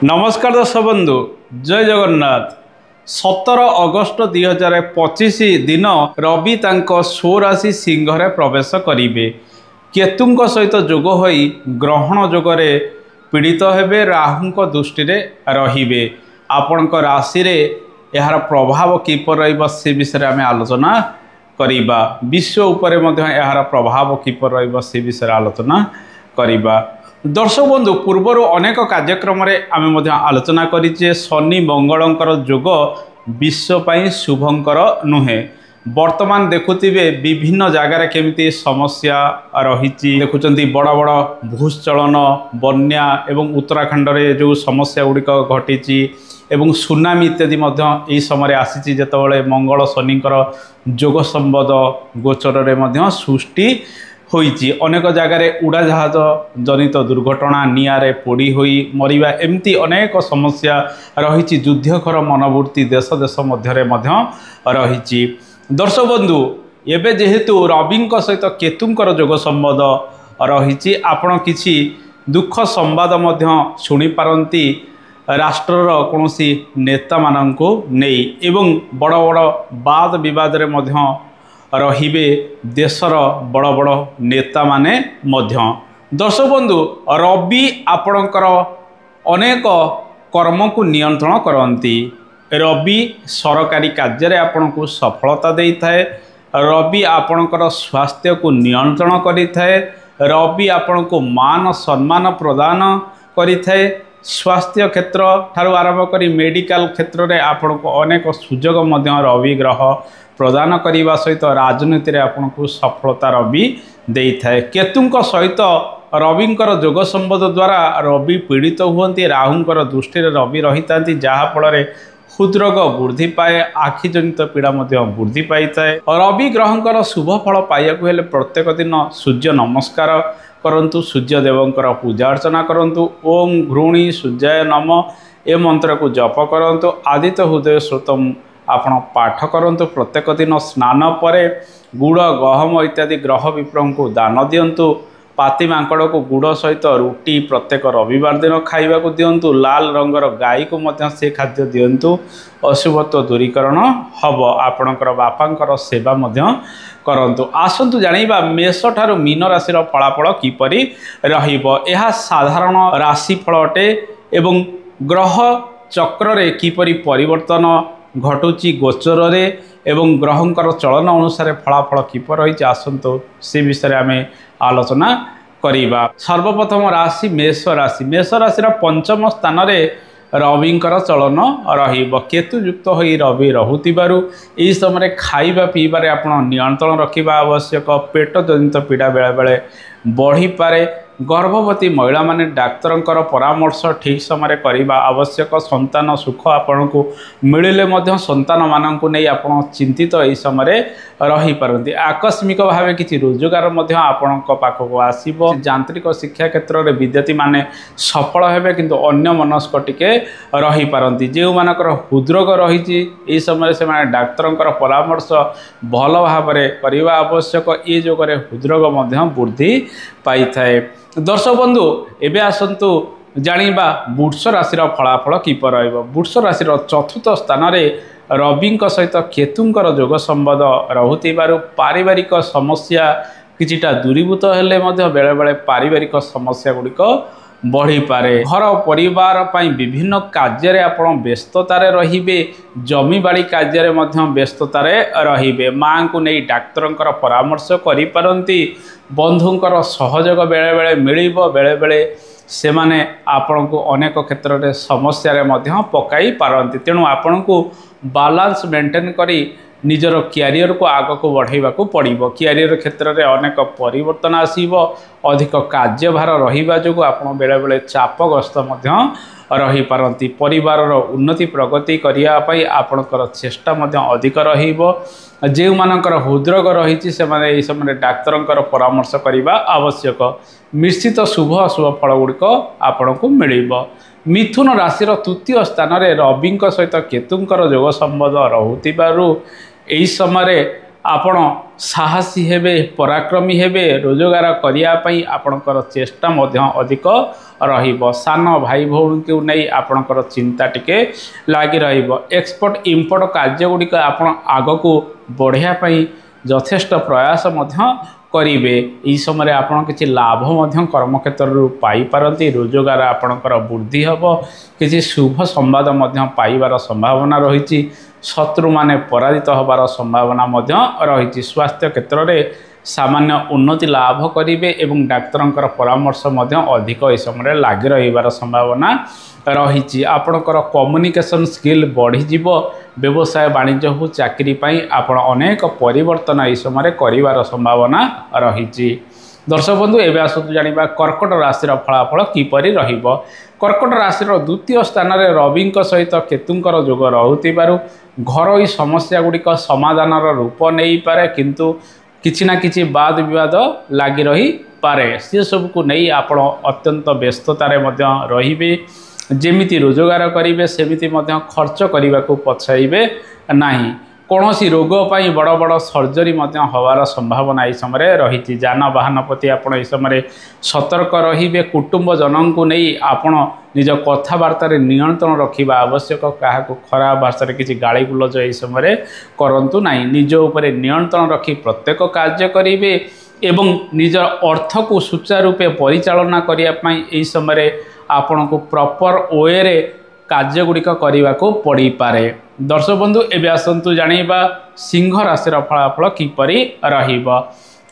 नमस्कार दर्शक बंधु जय जगन्नाथ 17 अगस्ट 2025 दिन रवि तांको स्वराशि सिंह रे प्रवेश करिवे। केतुंक सहित जोग होई ग्रहण जोगरे पीड़ित हेबे, राहुंक दृष्टि रे रहिबे। आपणक राशि रे यार प्रभाव किपर रहिबो से विषय आमे आलोचना करिबा। विश्व उपरे मध्य यार प्रभाव किपर रहिबो से विषय आलोचना करिबा। दर्शक बंधु पूर्वर अनेक कार्यक्रम आम आलोचना करिचे शनि मंगलंकर जोग विश्वपाई शुभंकर नुहे। वर्तमान देखुथिबे विभिन्न जगार केमिति समस्या रही देखुचंती बड़ बड़ भूस्खलन बन्या एवं उत्तराखंड रे जो समस्या गुड़िक घटी एवं सुनामी इत्यादि यही समय आसी जेतबेले मंगल शनिकर जोग संबद गोचर रे सृष्टि होईची। अनेक जगार उड़ाजहाज जनित दुर्घटना निआरे पोड़ी होई मरिबा एमती अनेक समस्या रही। युद्धकर मनोवृत्ति देश देश मध्य रही। दर्शक बंधु एबे जेहेतु रविंक सहित केतुंकर जोग संबद रही, आपण किछि दुख संवाद मध्य शुणी पारंती राष्ट्रर कौनसी नेता मानंको नेई एवं बड़ बड़ वाद विवाद रे मध्य रहिबे देशर बड़ बड़ नेता माने मध्य। दर्शक बंधु रवि आपणकर अनेक कर्म को नियंत्रण करती। रवि सरकारी कार्य आपन को सफलता दे थाए। रवि आपणकर स्वास्थ्य को नियंत्रण करि थाए। रवि आपन को मान सम्मान प्रदान करि थाए। स्वास्थ्य क्षेत्र ठारू आरंभ करी मेडिकल क्षेत्र में आपन को अनेक सुजोग मध्य रवि ग्रह प्रदान करने सहित राजनीति आपन को सफलता रवि दे थाए। केतुंक सहित रविंकर जोग संबद द्वारा रवि पीड़ित हुंती। राहुंकर दृष्टि रवि रही था जहाँफल हृदरोग वृद्धि पाए, आखिजनित पीड़ा वृद्धि पाई थाए। रवि ग्रहंकर शुभ फल पाइबाकू हेले प्रत्येक दिन सूर्य नमस्कार करंतु, सूर्य देवंकर पूजा अर्चना करंतु। ओम घृणी सूर्याय नम ए मंत्र को जप करंतु। आदित्य हृदय श्रोतम आपण पाठ करंतु। प्रत्येक दिन स्नान परे गुड़ गहम इत्यादि ग्रह विप्र को दान दियंतु। पाती मांकड़ को गुड़ सहित रुटी प्रत्येक रविवार दिन खाइबा को दियंतु। लाल रंगर गाई को मध्य से खाद्य दियंतु। अशुभत्व दूरीकरण हब। आपणकर बापांकर सेवा मध्य करंतु। आसंतु जानिबा मेष ठारू मीन राशि फलाफल किपरि रहिबो। यह साधारण राशि फल अटे एवं ग्रह चक्र रे किपरि परिवर्तन घटुची गोचर रे एवं ग्रहंकर चलन अनुसार फलाफल किपर रही। आसंतु से विषय आम आलोचना करिबा। सर्वप्रथम राशि मेष राशि। मेष राशि पंचम स्थान रे रविंकर चलन रहिबो। केतु युक्त होई रवि रहुतिबारु एही समय खाइबा पीबारे आपण नियंत्रण रखिबा आवश्यक। पेट जनित पीड़ा बेले बेले बढ़ी पारे। गर्भवती महिला माने डाक्तरंकर परामर्श ठीक समय करने आवश्यक। संतान सुख आपन को मिले मध्य संतान मानक नहीं आपण चिंतित यही समय रही पारती। आकस्मिक भाव किसी रोजगार मध्य आपण पाखक आसीबो। यांत्रिक शिक्षा क्षेत्र में विद्यार्थी माने सफल हेबे किंतु अन्य मनस्क टिके रही पारती। जो मानकर हृदरोग रही समय से माने डाक्तरंकर परामर्श भल भाव करने आवश्यक। ये जोगरे हृदरोग मध्य वृद्धि पाई थाए। दर्शक बंधु एबे आसंतु जानिबा वृष राशि फलाफल किपर रहिबो। वृष राशि चतुर्थ स्थान रे रविंक सहित केतुंकर जोग संबद रहुतिबारु पारिवारिक समस्या किछिटा दूरीभूत हेले मध्य बेले बेले पारिवारिक समस्या गुड़िक बढ़ी पारे। घर परिवार पाई विभिन्न कार्य आपण व्यस्ततार रहिबे। जमी बाड़ी कार्य व्यस्ततार रहिबे। माँ को नहीं डाक्तरंकर परामर्श करि पारंती। बंधुंकर सहयोग बेले बेले मिलिबो। बेले बेले से माने आपण को अनेक क्षेत्र में समस्या रे मध्य पकाई पारंती। तेणु आपण को बालांस मेंटेन करी निजर क्यारियर को आग को बढ़ावा को पड़ो। क्यारियर क्षेत्र में अनेक परिवर्तन आसीबो। अधिक कार्यभार रहिबा जो आपण बेले बेले चापग्रस्त रही पारती। परिवार उन्नति प्रगति करने आपणकर चेष्टा अधिक रहिबो। जो मानकर हृदरोग रही से माने समय डाक्तरंकर परामर्श करने आवश्यक। निश्चित शुभ अशुभ फल गुड़िक आपण को मिलिबो। मिथुन राशि तृतीय स्थान रे रविंक सहित केतुंकर जोग संबद रहुतिबारु एही समय आपण साहसी हेबे पराक्रमी हेबे रोजगार करने आपणकर चेष्टा अधिक रहिबो सान भाई भौणी को नहीं आपणकर चिंता टिके लगी रहिबो एक्सपोर्ट इंपोर्ट कार्य गुड़िक आपण आग को बढ़ाई यथेष्ट प्रयास करिवे। ई समय आपण किसी लाभ कर्मक्षेत्र पाई पारती रोजगार आपणकर वृद्धि हम किसी शुभ संवाद पाइबार संभावना रही शत्रु माने पराजित होबार संभावना रही स्वास्थ्य क्षेत्र में सामान्य उन्नति लाभ करेंगे एवं डाक्तरंकर परामर्श अधिक इस समय लगी रहिबार संभावना रही आपणकर कम्युनिकेशन स्किल बढ़ी व्यवसाय वाणिज्य हो चाकरी आपण अनेक परिवर्तन इस समय कर संभावना रही। दर्शक बंधु एवं आसतु जाना कर्कट राशि फलाफल किपर कर्कट राशि द्वितीय स्थान में रवि सहित केतुंकर जोग रहुथिबारु घरोई समस्या गुड़िक समाधान रूप नहीं पारे किंतु किछि ना किछि वाद विवाद लगी रही पारे सी सब को नहीं आपण अत्यंत व्यस्ततार रहिबे जेमिति रोजगार करेंगे सेमिति खर्च करने को पछाइबे नहीं कौनसी रोग पाई बड़ बड़ सर्जरी हवार संभावना इस समय रही जान वाहन प्रति आपण इस समय सतर्क रहिबे कुटुंब जनों को नहीं आपण निज कथबार्ता नियंत्रण रखा आवश्यक क्या खराब भाषा किसी गाड़ी गुलज इस समय करंतु नहीं निज उपरे नियंत्रण रखी प्रत्येक कार्य करेंगे एवं निज अर्थ को सुचारूपे परिचालना करने समय आपण को प्रॉपर वे रे कार्य गुड़िक करने को पड़ पारे। दर्शक बंधु एवं आसतु जाना सिंह राशि फलाफल किपर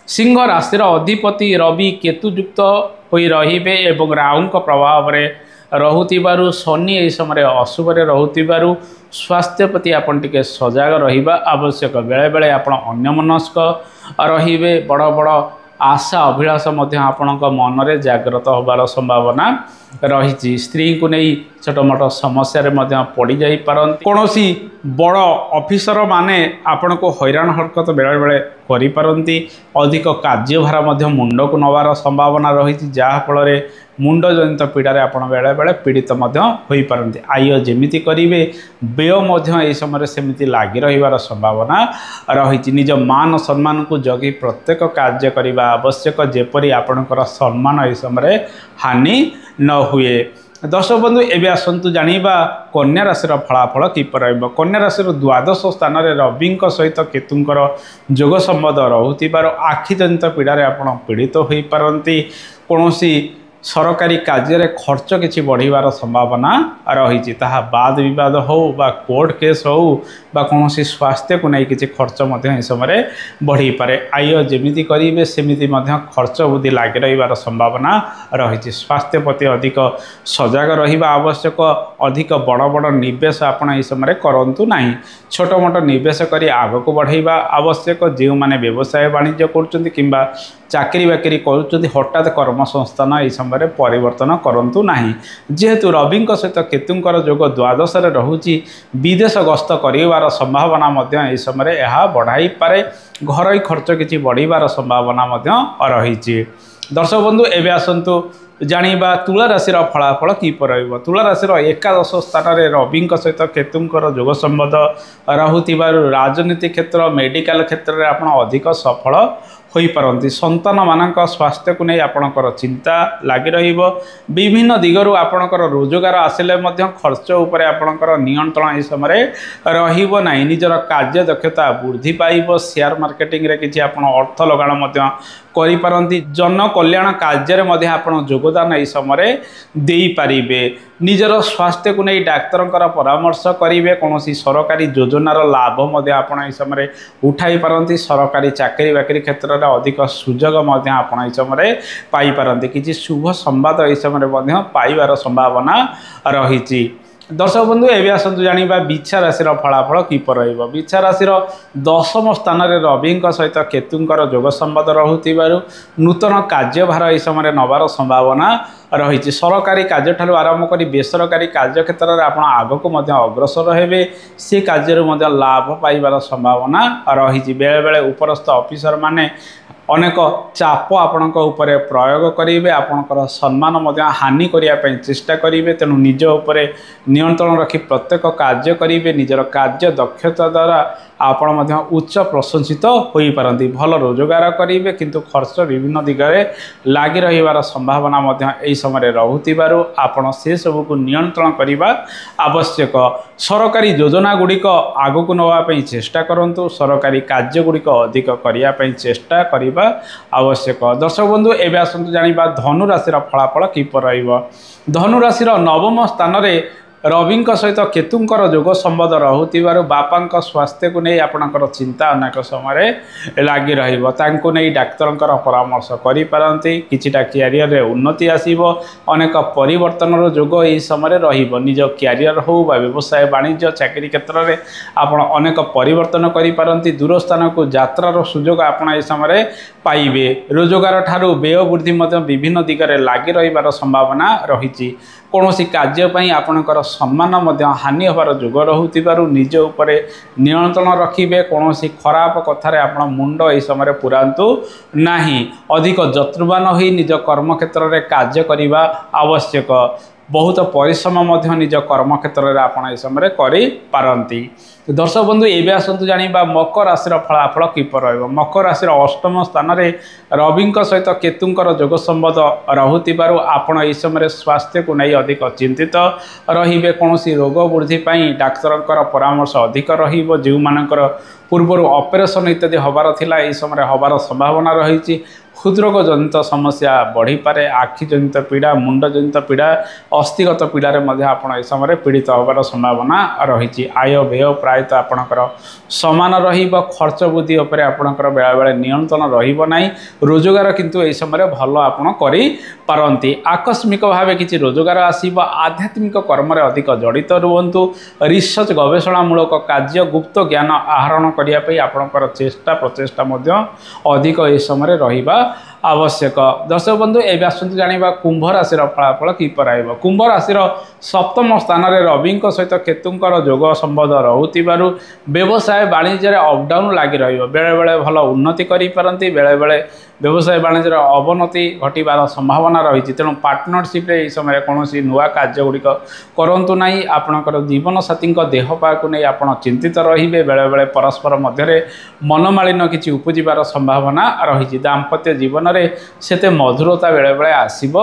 सिंह राशि अधिपति रवि केतुयुक्त हो रहिबे एवं राहु प्रभाव में रहुथिबारु शनि यह समय अशुभ रहुथिबारु स्वास्थ्य प्रति आपन टिके सजग रहिबा आवश्यक बेले बेले आपन अन्यमनस्क रहिबे बड़ बड़ आशा अभिलाष आपण मन में जागृत होबार संभावना रही स्त्री को नहीं छोट मोट समस्या पड़ जा पारती कौन बड़ ऑफिसर माने आपण को हैरान हरकत बेले बेले करिपारती अधिक कार्यभार मुंड को नवार संभावना रही जहाँफल मुंड जनित पीड़ार आपण बेले बेले पीड़ित हो पारती आय जेमिति करेंगे व्यय समय सेमिति लगी रहिबार संभावना रही निज मान सम्मान को जगी प्रत्येक कार्य करने आवश्यक जेपरी आपणकर सम्मान इस समय हानि न हुए। दर्शक बंधु एवं आसतु जाना कन्या राशि फलाफल किपर कन्या राशि द्वादश स्थान में रवि सहित केतुंकर जोग संबंध रहुथिबार आखि जनित पीड़ार आपण पीड़ित हो पारती कौन सरकारी कार्य खर्च किसी बढ़िबार संभावना रही वाद विवाद हो बा कोर्ट केस हो बा कौन स्वास्थ्य को नहीं किसी खर्च इस समय बढ़ी पारे आय जेमिति करेंगे सेमिति खर्च वृद्धि लगी रहिबार संभावना रही स्वास्थ्य प्रति अधिक सजग रहिबा आवश्यक अधिक बड़ बड़ निवेश आपण इस समय करंतु नहीं छोट मोट निवेश करी आग को बढ़ाइबा आवश्यक जो माने व्यवसाय वाणिज्य करुँच किंबा चाकरी बाकरी करुँच हठात कर्म संस्थान इस समय परिवर्तन करंतु नहीं जेहेतु रवि सहित केतुंकर जोग द्वादश रहुची विदेश गस्त कर संभावना इस समय यह बढ़ाई पारे घरोई खर्च किसी बढ़िबार संभावना रही। दर्शक बंधु एवं आसतु जाना तुला राशि फलाफल किपर तुला राशि एकादश स्थान में रवि सहित केतुंकर जोग संबंध रहुथिबारु राजनीति क्षेत्र मेडिकल क्षेत्र में आप अधिक सफल हो पारती संतान मान स्वास्थ्य को नहीं आपणकर चिंता लगी विभिन्न दिगरु आपणकर रोजगार आसिले खर्च उपर आपणकर नियंत्रण इस समय रहिबो नहीं निजर कार्य दक्षता वृद्धि पाइब शेयर मार्केटिंग रे किछि आपण अर्थ लगाण करि पारंती जन कल्याण कार्य में आपण योगदान इस समय दे पारिबे निजर स्वास्थ्य को नहीं डाक्तर परामर्श करेंगे कौन सरकारी योजनार लाभ आपण इस समय उठाई पारती सरकारी चाकरी बाकरी क्षेत्र में अधिक सुजोग आपण इस समय पाई पारती किसी शुभ संवाद इस समय पाइबार संभावना रही। दर्शक बंधु एवं आसतु जाना बिछा राशि फलाफल किपर बिछा राशि दशम स्थान में रवि सहित केतुंकर जोग संबंध रहुथिबारु नूतन कार्यभार इस समय नवार संभावना रही सरकारी कार्य ठारू आरंभ कर बेसरकारी कार्य क्षेत्र में आप आग को अग्रसर हेबे से कार्य लाभ पाइबार संभावना रही बेले बेले उपरस्थ ऑफिसर माने अनेक चाप आपण प्रयोग करेंगे आपणकर सम्मान हानि करने चेष्टा करेंगे तेणु निज उपरे नियंत्रण रखी प्रत्येक कार्य करेंगे निजर कार्य दक्षता द्वारा आपण मध्य उच्च प्रशंसित होई पारंती भल रोजगार करेंगे किंतु खर्च विभिन्न दिगरे लगी रहिबार संभावना मध्य एई समय रहुतिबारु आपण से सब को नियंत्रण करने आवश्यक सरकारी योजना गुड़िक आग को नवाई चेष्टा करूँ सरकारी कार्य गुड़िक अधिक करने चेष्टा करने आवश्यक दर्शक बंधु एवं आसतु जाना धनु राशि फलाफल किपर धनु राशि नवम स्थान रवि सहित केतुंकर जोग संबंध रहुतिबारु बापा स्वास्थ्य को नहीं आपणकर चिंता अनेक समय लगी रही नहीं डाक्तर परामर्श करिपारंती किछिटा क्यारियर रे उन्नति आसीबो अनेक परिवर्तन जोग यही समय रहिबो निज क्यारियर हो बा व्यवसाय वाणिज्य चाकरी क्षेत्र में आपण अनेक परिवर्तन करिपारंती दूर स्थान को यात्रार सुजोग आपण ए समय पाइबे रोजगार ठारू व्यय वृद्धि विभिन्न दिगरे लगी रहिबार संभावना रही कौन कार्य आपणकर सम्मान हानि होबार जोग रहुतिबारु निज उपरे नियंत्रण रखिबे कौन खराब कथार आप मुंड यह समय पुरांतु नहीं अधिक जत्रुवान होई निज कर्म क्षेत्र में कार्य करने आवश्यक बहुत परिश्रम निज कर्म क्षेत्र में आप समय करी दर्शक बंधु एवं आसतु जाना मकर राशि फलाफल किपर मकर राशि अष्टम स्थान रवि सहित केतुंकर जोग संबंध रहुतिबारु आपण एई समय स्वास्थ्य को नहीं अधिक चिंतित रहिबे कौन रोग वृद्धि डाक्तर परामर्श अधिक रहिबो जो मानकर पूर्वर ऑपरेशन इत्यादि हबार थिला एई समय हबार संभावना रही हृदरोग जनित समस्या बढ़ी पारे आखि जनित पीड़ा मुंड जनित पीड़ा अस्थिगत पीड़ार आप समय पीड़ित होबार संभावना रही आय व्यय प्रायतः आपणकर समान खर्च वृद्धि उपर आपणकर बेला बेले नियंत्रण रही रोजगार किंतु यह समय भल आपड़ करी आकस्मिक भाव किसी रोजगार आसब आध्यात्मिक कर्म अधिक जड़ित रुहतु रिसर्च गवेषणामूलक कार्य गुप्त ज्ञान आहरण करने आपणकर चेष्टा प्रचेषा अधिक यह समय रहिबा आवश्यक दर्शक बंधु एवं आसतु जाना कुंभ राशि फलाफल किपर कुंभ राशि सप्तम स्थान में रवि सहित केतुंकर जोग संबंध रहुतिबारु व्यवसाय वाणिज्य अपडाउन लगी बेले बेले भल उन्नति करिपारंती बेले बेले व्यवसाय वाणिज्य अवनति घटार संभावना रही तेणु पार्टनरशिप रे समय कौन नुआ कार्य गुड़िक करूँ ना आपणकर जीवन साथी देहपा को नहीं आप चिंतित रे बेले बेले परस्पर मध्य मनमालिन किसी उपजिबार संभावना रही दाम्पत्य जीवन में सेते मधुरता बेले बेले आसब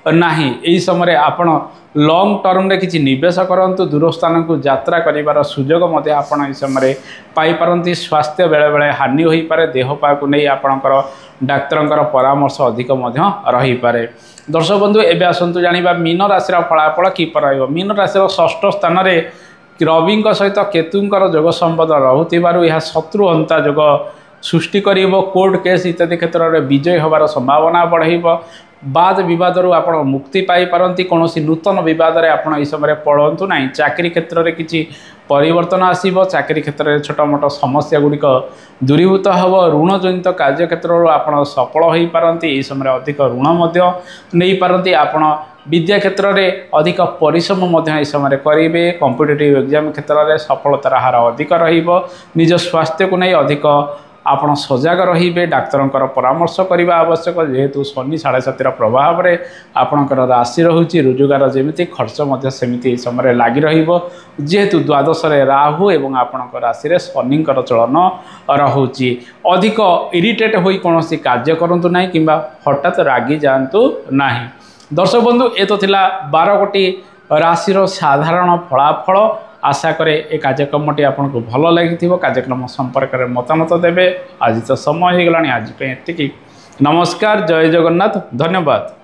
नहीं यही समय आपण लॉन्ग टर्म रे किसी निवेश करंतु दूर स्थान को यात्रा करिवार सुजोग मते आपण इस समय पाई पारंती स्वास्थ्य बेले बेले हानि होई पारे देहपा को नहीं आपणकर डाक्तर परामर्श अधिक मध्य रही पारे दर्शक बंधु एवं आसतु जाना मीन राशि फलाफल किपर मीन राशि षष्ठ स्थान में रवि सहित केतुंकर जोग संबंध रहुतिबारु यह शत्रु हंता जोग सृष्टि करिबो कोर्ट केस इत्यादि क्षेत्र में विजय होबार संभावना बढ़ेब बाद विवाद आप मुक्ति पाई पारंती कौन नूतन विवाद में आप समय पड़तु ना चाकरी क्षेत्र में किसी परिवर्तन आसब चाकरी क्षेत्र में छोट मोट समस्या गुड़िक दूरीभूत हम ऋण जनित कार्य क्षेत्र आप सफल हो पारती समय अधिक ऋण नहीं पारती आपण विद्या क्षेत्र में अधिक परिश्रम समय करेंगे कॉम्पिटिटिव एग्जाम क्षेत्र में सफलतार हार अधिक रज स्वास्थ्य को नहीं अधिक आपण सजग रे डाक्तर परामर्श करने आवश्यक जेहेतु शनि 7.5 प्रभाव में आपणकर राशि रोचे रोजगार जमी खर्च सेमती समय लगी जेहेतु द्वादश राहु एवं आपण राशि में शनि चलन रोचे अधिक इरिटेट हो कौन कार्य करूँ ना कि हठात रागी जातु ना दर्शक बंधु ये तो 12 गोटी राशि साधारण फलाफल आशा करे ए कार्यक्रमटी आपको भल लगी कार्यक्रम संपर्क में मतामत देवे आज तो समय हो गला आज एति नमस्कार जय जगन्नाथ धन्यवाद।